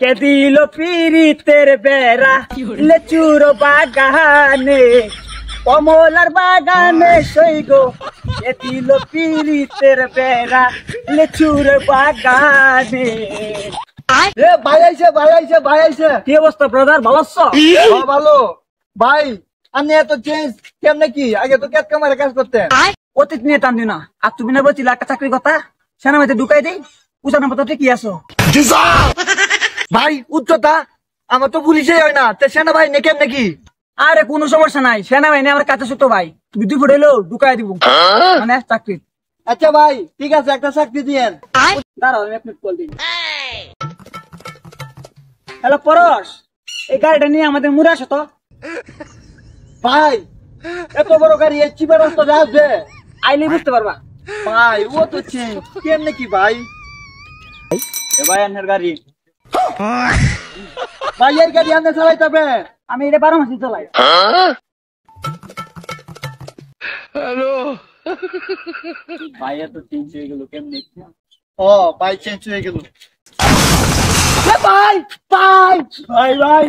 কে দিল পিরিতের বেড়া লেচুর বাগানে কমলার বাগানে সইগো কে দিল পিরিতের বেড়া লেচুর বাগানে। এ ভাই আইছে ভাই আইছে ভাই আইছে। কি অবস্থা ব্রাদার, ভালো আছো? ভালো ভাই। আপনি এত চেঞ্জ কেমনে কি? আগে তো ক্যাট কামারে কাজ করতেন। অতীত নিয়ে টান দিও না। আর তুমি না বলছিলে একটা চাকরির কথা, সেনাবাহিনীতে ঢুকাই দেই, উচানা মতো ঠিকই আছো। ভাই উচ্চতা আমার তো পুলিশে হয় না, তে সেনা ভাই নেকেন নাকি? আরে কোনো সমস্যা নাই, সেনাবাহিনী আমার কাছে ছোট ভাই, তুমি দুই ফুট হইলেও ঢুকাই দিব মানে চাকরি। আচ্ছা ভাই ঠিক আছে, একটা চাকরি দিয়েন। দাঁড়াও আমি আপনাকে কল দিই। হ্যালো পরশ, এই গাড়িটা নিয়ে আমাদের মুড়ে আসো তো। ভাই এত বড় গাড়ি এই চিপা রাস্তা আসবে? আইলে বুঝতে পারবা। ভাই ও তো চেঞ্জ কেমনে কি ভাই? এ ভাই আনের গাড়ি, ভাই এর গাড়ি আপনি চালাইতে হবে? আমি এটা 12 মাসই চালাই। ভাই এত চেঞ্জ হয়ে গেল কেমনে? ও ভাই চেঞ্জ হয়ে গেল। ভাই ভাই ভাই ভাই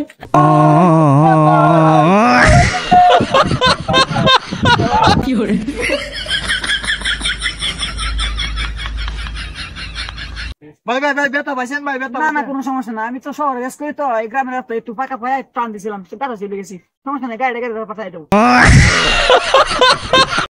ভাই ভাই ভাই বেতা পাইছেন ভাই? বেতা না না কোনো সমস্যা না, আমি তো শহরে রেস করি তো, এই গ্রামের রাস্তা একটু ফাঁকা পাই টান দিছিলাম, টাটা চলে গেছি। সমস্যা নেই, গাড়িটা পাঠাই দেবো।